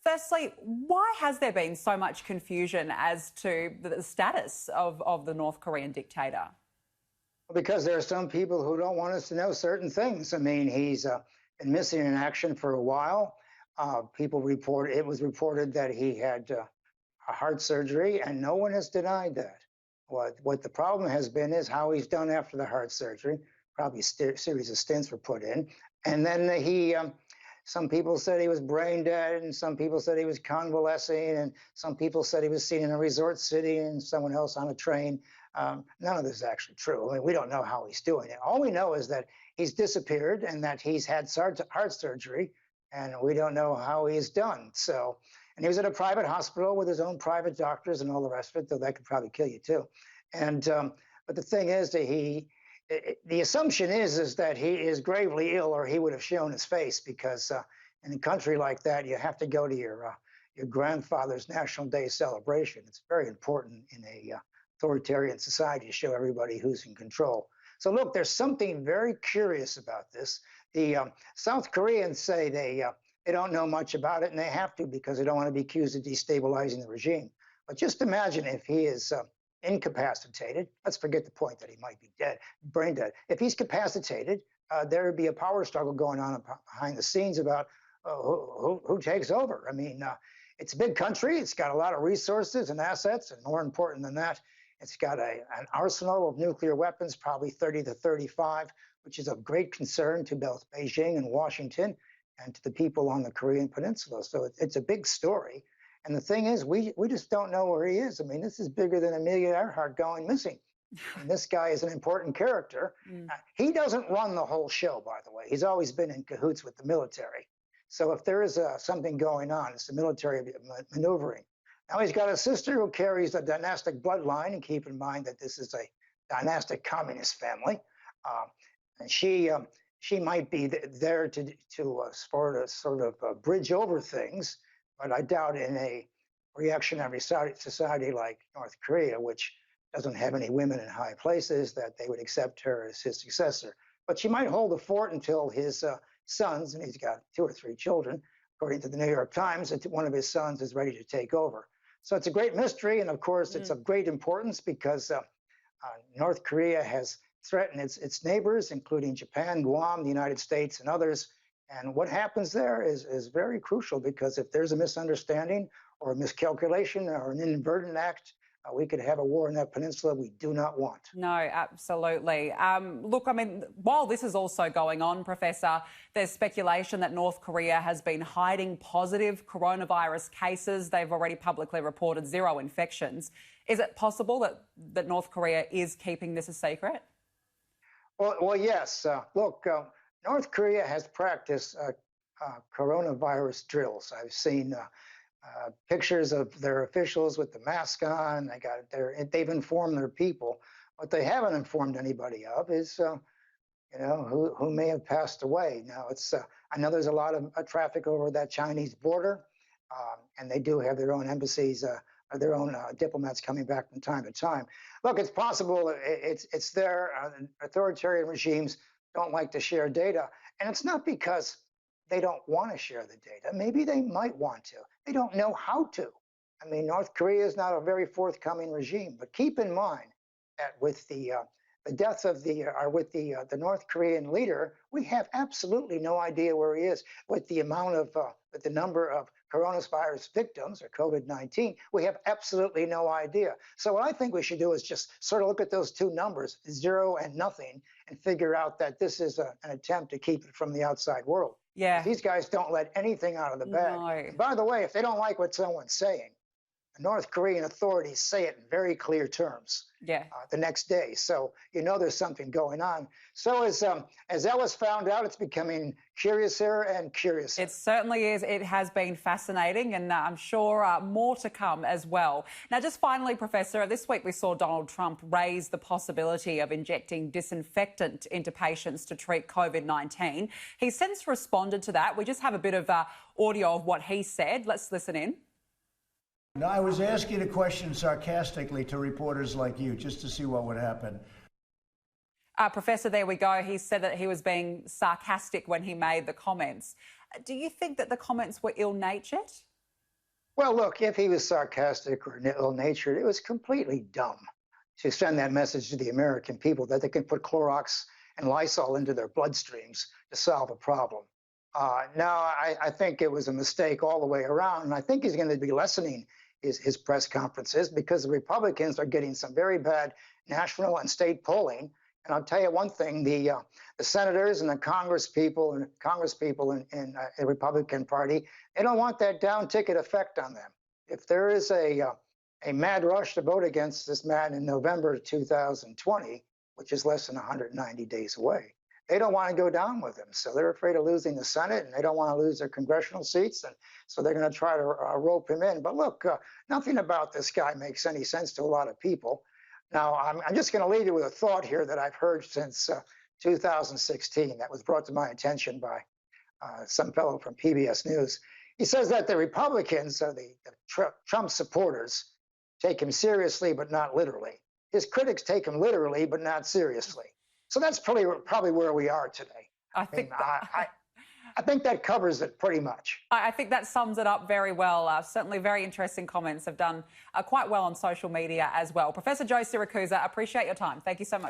firstly, why has there been so much confusion as to the status of the North Korean dictator? Because there are some people who don't want us to know certain things. I mean, he's been missing in action for a while. It was reported that he had a heart surgery, and no one has denied that. What the problem has been is how he's done after the heart surgery. Probably a series of stents were put in. And then some people said he was brain dead, and some people said he was convalescing, and some people said he was seen in a resort city and someone else on a train. None of this is actually true. I mean, we don't know how he's doing it. All we know is that he's disappeared and that he's had heart surgery, and we don't know how he's done. And he was at a private hospital with his own private doctors and all the rest of it, though that could probably kill you too. But the thing is that the assumption is that he is gravely ill, or he would have shown his face, because in a country like that, you have to go to your grandfather's National Day celebration. It's very important in a authoritarian society to show everybody who's in control. So look, there's something very curious about this. The South Koreans say they don't know much about it, and they have to, because they don't want to be accused of destabilizing the regime. But just imagine if he is incapacitated. Let's forget the point that he might be dead, brain dead. If he's capacitated, there would be a power struggle going on behind the scenes about who takes over. I mean, it's a big country. It's got a lot of resources and assets, and more important than that, it's got an arsenal of nuclear weapons, probably 30 to 35, which is of great concern to both Beijing and Washington and to the people on the Korean Peninsula. So it's a big story. And the thing is, we just don't know where he is. I mean, this is bigger than Amelia Earhart going missing. And this guy is an important character. He doesn't run the whole show, by the way. He's always been in cahoots with the military. So if there is something going on, it's the military maneuvering. Now, he's got a sister who carries a dynastic bloodline, and keep in mind that this is a dynastic communist family. And she might be there to sort of bridge over things, but I doubt in a reactionary society like North Korea, which doesn't have any women in high places, that they would accept her as his successor. But she might hold the fort until his sons, and he's got 2 or 3 children, according to the New York Times, that one of his sons is ready to take over. So it's a great mystery, and of course, it's of great importance because North Korea has threatened its neighbors, including Japan, Guam, the United States, and others. And what happens there is very crucial, because if there's a misunderstanding or a miscalculation or an inadvertent act, we could have a war in that peninsula we do not want. No, absolutely. Look, I mean, while this is also going on, Professor, there's speculation that North Korea has been hiding positive coronavirus cases. They've already publicly reported 0 infections. Is it possible that North Korea is keeping this a secret? Well, yes. Look, North Korea has practiced coronavirus drills. I've seen pictures of their officials with the mask on. They've informed their people. What they haven't informed anybody of is, who may have passed away. Now, I know there's a lot of traffic over that Chinese border, and they do have their own embassies, their own diplomats coming back from time to time. Look, it's possible it's there. Authoritarian regimes don't like to share data, and it's not because they don't want to share the data. Maybe they might want to. They don't know how to. I mean, North Korea is not a very forthcoming regime, but keep in mind that with the death of the North Korean leader, we have absolutely no idea where he is. With the number of coronavirus victims, or COVID-19, we have absolutely no idea. So what I think we should do is just sort of look at those 2 numbers, 0 and nothing, and figure out that this is an attempt to keep it from the outside world. Yeah. These guys don't let anything out of the bag. No. And by the way, if they don't like what someone's saying, the North Korean authorities say it in very clear terms the next day. So there's something going on. So as Ellis found out, it's becoming curiouser and curiouser. It certainly is. It has been fascinating, and I'm sure more to come as well. Now, just finally, Professor, this week we saw Donald Trump raise the possibility of injecting disinfectant into patients to treat COVID-19. He's since responded to that. We just have a bit of audio of what he said. Let's listen in. No, I was asking a question sarcastically to reporters like you, just to see what would happen. Professor, there we go. He said that he was being sarcastic when he made the comments. Do you think that the comments were ill-natured? Well, look, if he was sarcastic or ill-natured, it was completely dumb to send that message to the American people that they can put Clorox and Lysol into their bloodstreams to solve a problem. Now, I think it was a mistake all the way around, and I think he's going to be lessening his press conferences because the Republicans are getting some very bad national and state polling. And I'll tell you one thing: the senators and the congresspeople in the Republican Party, they don't want that down ticket effect on them. If there is a mad rush to vote against this man in November 2020, which is less than 190 days away, they don't want to go down with him. So they're afraid of losing the Senate, and they don't want to lose their congressional seats. And so they're going to try to rope him in. But look, nothing about this guy makes any sense to a lot of people. Now, I'm just going to leave you with a thought here that I've heard since 2016 that was brought to my attention by some fellow from PBS News. He says that the Republicans, the Trump supporters, take him seriously but not literally. His critics take him literally but not seriously. So that's probably where we are today. I think that covers it pretty much. I think that sums it up very well. Certainly very interesting comments, have done quite well on social media as well. Professor Joe Siracusa, appreciate your time. Thank you so much.